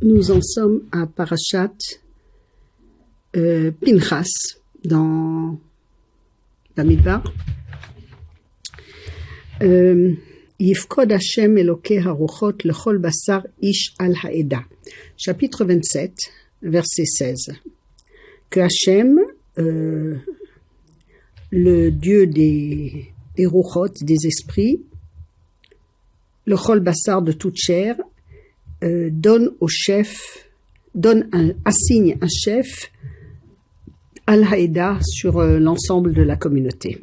Nous en sommes à Parashat Pinchas dans Bamidbar. Yifkod Hashem Elokei Haruchot Lechol Basar Ish Al Haeda. Chapitre 27, verset 16. Que Hashem, le Dieu des Ruchot, des esprits, Lechol Basar de toute chair, assigne un chef Al Haeda sur l'ensemble de la communauté.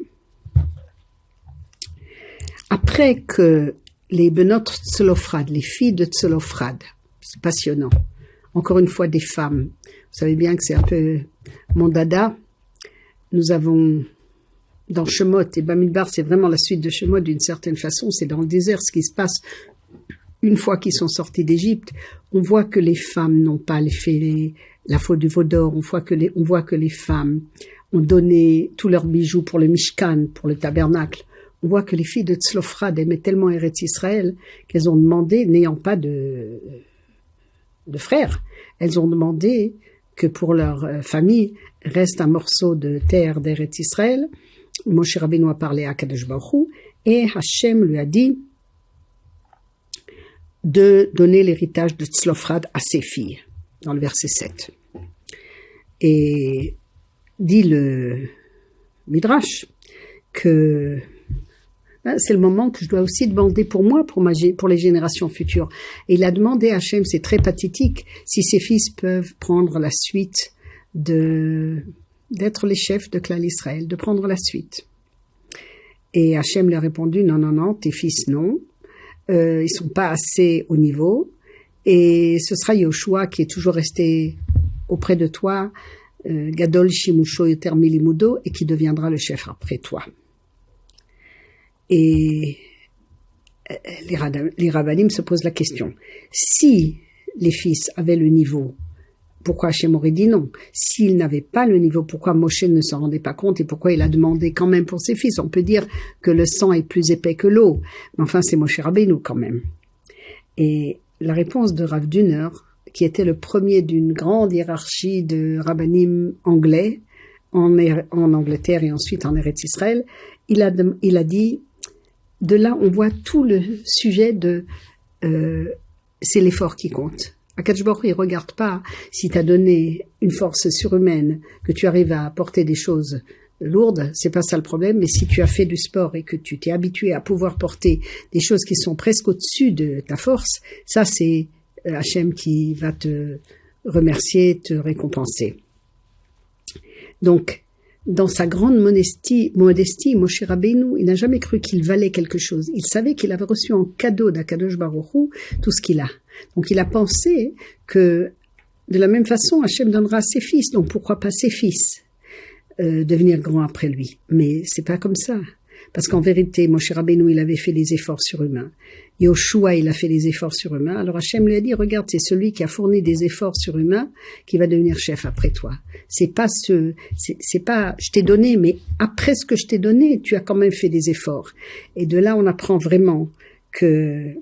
Après que les Benot Tzelophrad, les filles de Tzelophrad, c'est passionnant, encore une fois des femmes, vous savez bien que c'est un peu mon dada, nous avons dans Shemot, et Bamidbar c'est vraiment la suite de Shemot d'une certaine façon, c'est dans le désert ce qui se passe une fois qu'ils sont sortis d'Égypte. On voit que les femmes n'ont pas fait la faute du veau d'or, on voit que les femmes ont donné tous leurs bijoux pour le Mishkan, pour le tabernacle. On voit que les filles de Tzlophrad aimaient tellement Eretz Israël qu'elles ont demandé, n'ayant pas de frères, elles ont demandé que pour leur famille reste un morceau de terre d'Eretz Israël. Moshe Rabbeinu a parlé à Kadosh Baruch Hu et Hashem lui a dit de donner l'héritage de Tzlophrad à ses filles, dans le verset 7. Et dit le Midrash que c'est le moment que je dois aussi demander pour moi, pour les générations futures. Et il a demandé à Hachem, c'est très pathétique, si ses fils peuvent prendre la suite d'être les chefs de Klal Israël, de prendre la suite. Et Hachem lui a répondu, non, tes fils non, ils sont pas assez au niveau, et ce sera Yoshua qui est toujours resté auprès de toi, Gadol Shimusho Yoter Milimudo, et qui deviendra le chef après toi. Et les rabbanim se posent la question. Si les fils avaient le niveau, pourquoi Hachem aurait dit non? S'ils n'avaient pas le niveau, pourquoi Moshe ne s'en rendait pas compte et pourquoi il a demandé quand même pour ses fils? On peut dire que le sang est plus épais que l'eau, mais enfin c'est Moshe Rabbeinu quand même. Et la réponse de Rav Duner, qui était le premier d'une grande hiérarchie de rabbanim anglais en Angleterre et ensuite en Eretz Israël, il a dit, de là on voit tout le sujet de c'est l'effort qui compte. Akadosh Baruch Hu, il regarde pas si tu as donné une force surhumaine, que tu arrives à porter des choses lourdes, c'est pas ça le problème, mais si tu as fait du sport et que tu t'es habitué à pouvoir porter des choses qui sont presque au-dessus de ta force, ça c'est Hachem qui va te remercier, te récompenser. Donc, dans sa grande modestie, Moshe Rabbeinu, il n'a jamais cru qu'il valait quelque chose. Il savait qu'il avait reçu en cadeau d'Akadosh Baruch Hu tout ce qu'il a. Donc il a pensé que de la même façon, Hachem donnera à ses fils. Donc pourquoi pas ses fils devenir grands après lui? Mais c'est pas comme ça. Parce qu'en vérité, Moshe Rabbeinu, il avait fait des efforts surhumains. Yoshua, il a fait des efforts surhumains. Alors Hachem lui a dit, regarde, c'est celui qui a fourni des efforts surhumains qui va devenir chef après toi. C'est pas je t'ai donné, mais après ce que je t'ai donné, tu as quand même fait des efforts. Et de là, on apprend vraiment que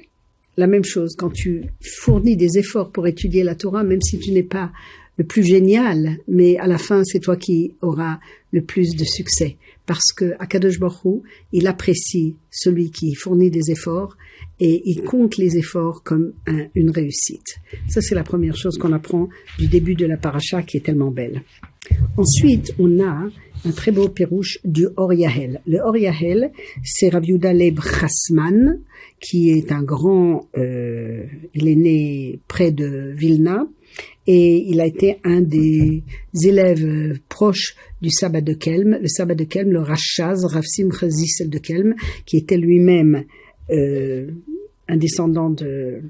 la même chose, quand tu fournis des efforts pour étudier la Torah, même si tu n'es pas le plus génial, mais à la fin, c'est toi qui auras le plus de succès. Parce que Akadosh Baruch Hu, il apprécie celui qui fournit des efforts et il compte les efforts comme une réussite. Ça, c'est la première chose qu'on apprend du début de la paracha qui est tellement belle. Ensuite, on a un très beau pérouche du Or Yahel. Le Or Yahel, c'est Rav Yehuda Leib Chassman, qui est un grand, il est né près de Vilna, et il a été un des élèves proches du Sabbat de Kelm, le Rachaz, Rav Simcha Zissel de Kelm, qui était lui-même un descendant de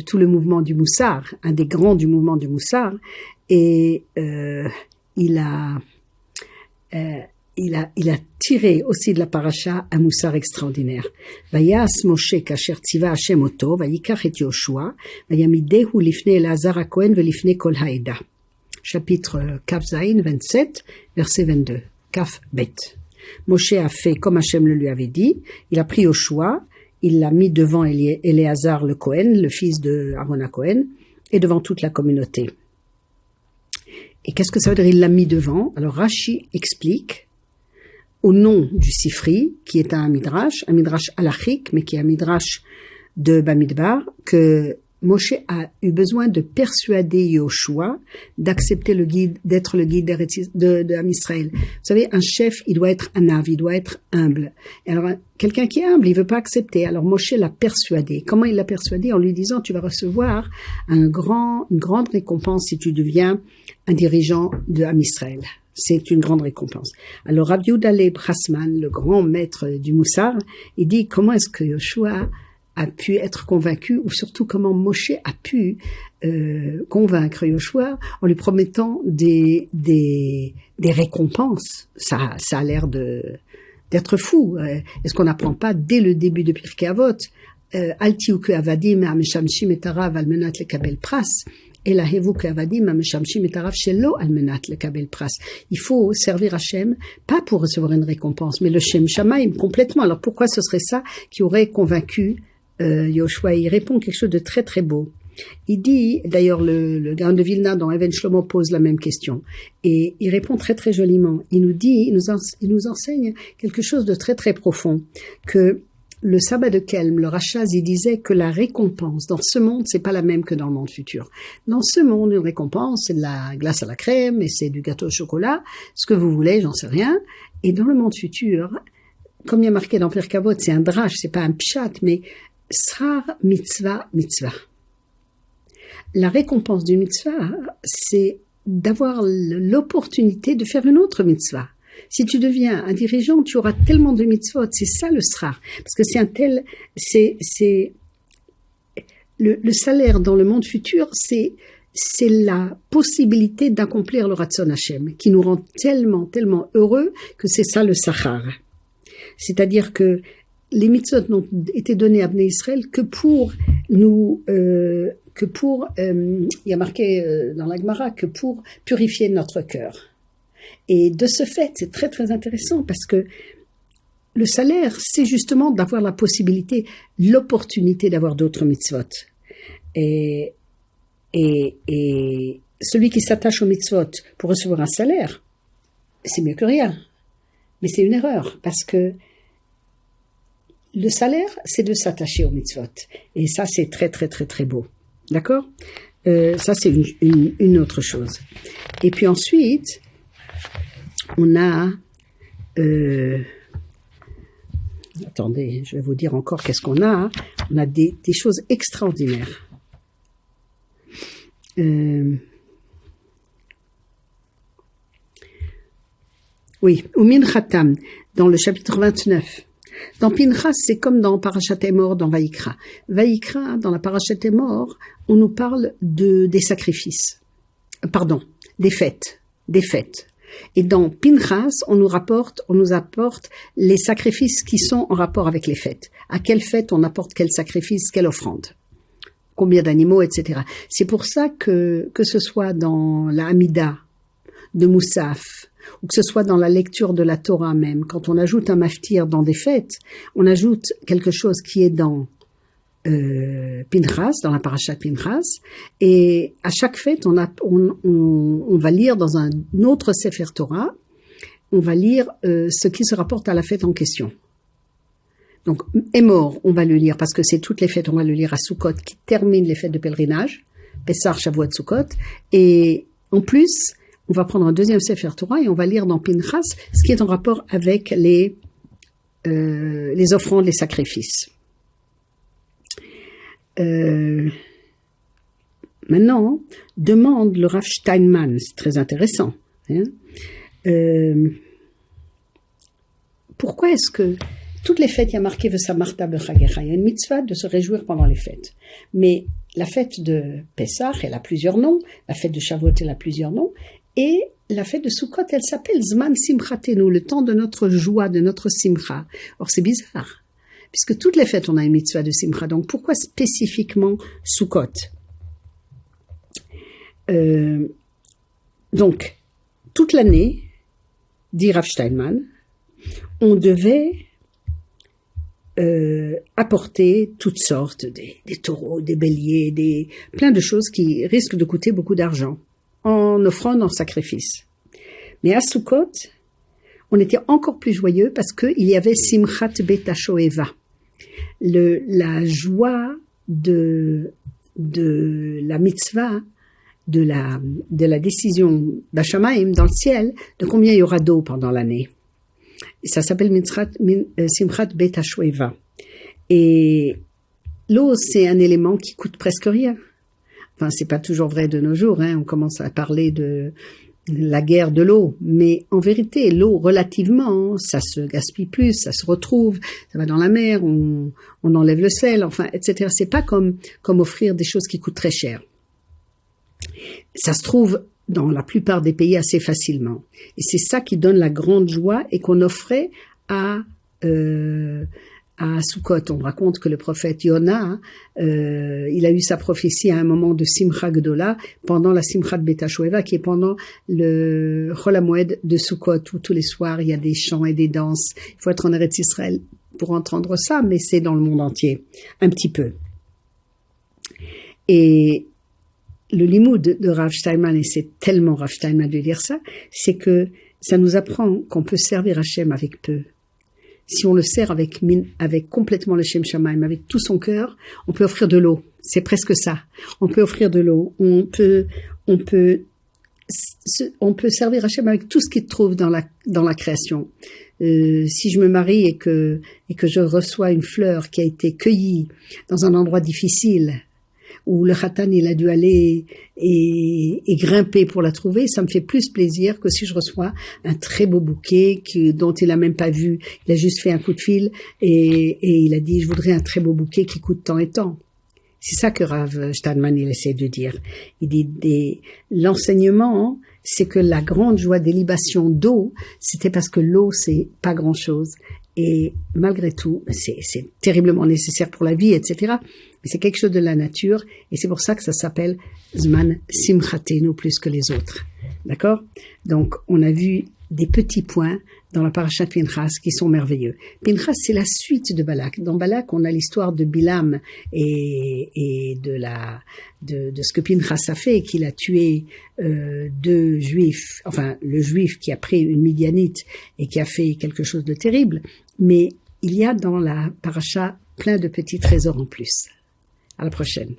tout le mouvement du Moussar, un des grands du mouvement du Moussar, et il a tiré aussi de la paracha un moussar extraordinaire. Vayas Moshe kasher tziva Hashem oto, vayikach et Yoshua, vayamidehu lifnei Elazar HaKohen velifnei kol haeda. Chapitre Kaf Zayin 27, verset 22. Kaf Bet. Moshe a fait comme Hashem le lui avait dit. Il a pris Yoshua il l'a mis devant Éléazar le Cohen, le fils de Aaron Cohen, et devant toute la communauté. Et qu'est-ce que ça veut dire, il l'a mis devant? Alors Rashi explique, au nom du Sifri, qui est un midrash halachique, mais qui est un midrash de Bamidbar, que Moshe a eu besoin de persuader Yoshua d'accepter d'être le guide de Israël. Vous savez, un chef, il doit être un ave, il doit être humble. Et alors, quelqu'un qui est humble, il veut pas accepter. Alors Moshe l'a persuadé. Comment il l'a persuadé? En lui disant, tu vas recevoir une grande récompense si tu deviens un dirigeant de Israël. C'est une grande récompense. Alors Rav Yehuda Leib Hassman, le grand maître du Moussar, il dit comment est-ce que Yoshua a pu être convaincu, ou surtout comment Moshe a pu convaincre Yoshua en lui promettant des récompenses. Ça a l'air d'être fou. Est-ce qu'on n'apprend pas dès le début de Pirkei Avot, Al tihu ke'avadim ha'meshamshim et harav al menat lekabel pras, et la hevu ke'avadim ha'meshamshim et harav shelo al menat lekabel pras. Il faut servir Hachem, pas pour recevoir une récompense, mais le Shem Shamaim complètement. Alors pourquoi ce serait ça qui aurait convaincu Yoshua? Il répond quelque chose de très très beau. Il dit, d'ailleurs le Gaon de Vilna dans Even Shlomo pose la même question, et il répond très très joliment. Il nous dit, il nous enseigne quelque chose de très très profond, que le sabbat de Kelm, le Rachaz, il disait que la récompense dans ce monde, c'est pas la même que dans le monde futur. Dans ce monde, une récompense, c'est de la glace à la crème, et c'est du gâteau au chocolat, ce que vous voulez, j'en sais rien. Et dans le monde futur, comme il y a marqué dans Pirkei Avot, c'est un drash, c'est pas un pshat, mais srar mitzvah mitzvah. La récompense du mitzvah, c'est d'avoir l'opportunité de faire une autre mitzvah. Si tu deviens un dirigeant, tu auras tellement de mitzvot. C'est ça le srar. Parce que c'est le salaire dans le monde futur, c'est la possibilité d'accomplir le Ratzon Hashem, qui nous rend tellement, tellement heureux que c'est ça le sachar. C'est-à-dire que les mitzvot n'ont été donnés à Bnei Israël que pour nous, il y a marqué dans la Gemara, que pour purifier notre cœur. Et de ce fait, c'est très très intéressant parce que le salaire, c'est justement d'avoir la possibilité, l'opportunité d'avoir d'autres mitzvot. Et celui qui s'attache aux mitzvot pour recevoir un salaire, c'est mieux que rien. Mais c'est une erreur parce que le salaire, c'est de s'attacher aux mitzvot. Et ça, c'est très très très très beau. D'accord? Ça, c'est une autre chose. Et puis ensuite, on a... attendez, je vais vous dire encore qu'est-ce qu'on a. On a des choses extraordinaires. Oui, ou Minchatam, dans le chapitre 29. Dans Pinchas, c'est comme dans Parashat Emor, dans Vaïkra. Vaïkra, dans la Parashat Emor, on nous parle des sacrifices. Pardon, des fêtes. Et dans Pinchas, on nous apporte les sacrifices qui sont en rapport avec les fêtes. À quelle fête on apporte quel sacrifice, quelle offrande, combien d'animaux, etc. C'est pour ça que ce soit dans la Hamida de Moussaf, ou que ce soit dans la lecture de la Torah même, quand on ajoute un maftir dans des fêtes, on ajoute quelque chose qui est dans Pinchas, dans la parasha Pinchas, et à chaque fête, on va lire dans un autre Sefer Torah, on va lire ce qui se rapporte à la fête en question. Donc, Emor, on va le lire parce que c'est toutes les fêtes, on va le lire à Sukkot, qui termine les fêtes de pèlerinage, Pessah, Shavuot, Sukkot, et en plus, on va prendre un deuxième Sefer Torah et on va lire dans Pinchas ce qui est en rapport avec les offrandes, les sacrifices. Maintenant, demande le Rav Steinman, c'est très intéressant. Hein, pourquoi est-ce que toutes les fêtes, il y a marqué V'samarta b'chagecha, il y a une mitzvah de se réjouir pendant les fêtes. Mais la fête de Pessah, elle a plusieurs noms, la fête de Shavuot, elle a plusieurs noms, et la fête de Sukkot, elle s'appelle Zman Simchatenu, le temps de notre joie, de notre simcha. Or, c'est bizarre, puisque toutes les fêtes, on a une mitzvah de simcha. Donc, pourquoi spécifiquement Sukkot? Donc, toute l'année, dit Rav Steinman, on devait apporter toutes sortes, des taureaux, des béliers, plein de choses qui risquent de coûter beaucoup d'argent, en offrande, en sacrifice. Mais à Sukkot, on était encore plus joyeux parce qu'il y avait Simchat Bet HaShoeva, la joie de la mitzvah, de la décision d'Hashamayim dans le ciel, de combien il y aura d'eau pendant l'année. Et ça s'appelle Simchat Bet HaShoeva. Et l'eau, c'est un élément qui coûte presque rien. Enfin, c'est pas toujours vrai de nos jours, hein. On commence à parler de la guerre de l'eau. Mais en vérité, l'eau, relativement, ça se gaspille plus, ça se retrouve, ça va dans la mer, on enlève le sel, enfin, etc. C'est pas comme offrir des choses qui coûtent très cher. Ça se trouve dans la plupart des pays assez facilement. Et c'est ça qui donne la grande joie et qu'on offrait à Sukkot. On raconte que le prophète Yona, il a eu sa prophétie à un moment de Simcha Gdola, pendant la Simchat Bet HaShoeva, qui est pendant le Chol HaMoed de Sukkot, où tous les soirs il y a des chants et des danses. Il faut être en Eretz Israël pour entendre ça, mais c'est dans le monde entier, un petit peu. Et le limoud de Rav Steinman, et c'est tellement Rav Steinman de dire ça, c'est que ça nous apprend qu'on peut servir Hachem avec peu. Si on le sert avec complètement le Shem Shamaim, avec tout son cœur, on peut offrir de l'eau. C'est presque ça. On peut offrir de l'eau. On peut servir Hachem avec tout ce qu'il trouve dans la création. Si je me marie et que je reçois une fleur qui a été cueillie dans un endroit difficile, où le khatan il a dû aller et grimper pour la trouver, ça me fait plus plaisir que si je reçois un très beau bouquet dont il a même pas vu, il a juste fait un coup de fil et il a dit je voudrais un très beau bouquet qui coûte tant et tant. C'est ça que Rav Steinman il essaie de dire. Il dit l'enseignement, c'est que la grande joie des libations d'eau, c'était parce que l'eau c'est pas grand chose. Et malgré tout, c'est terriblement nécessaire pour la vie, etc. Mais c'est quelque chose de la nature, et c'est pour ça que ça s'appelle Zman Simchatenu plus que les autres. D'accord? Donc, on a vu des petits points dans la parasha de Pinchas qui sont merveilleux. Pinchas, c'est la suite de Balak. Dans Balak, on a l'histoire de Bilam et de ce que Pinchas a fait, qu'il a tué deux juifs, enfin, le juif qui a pris une midianite et qui a fait quelque chose de terrible. Mais il y a dans la parasha plein de petits trésors en plus. À la prochaine.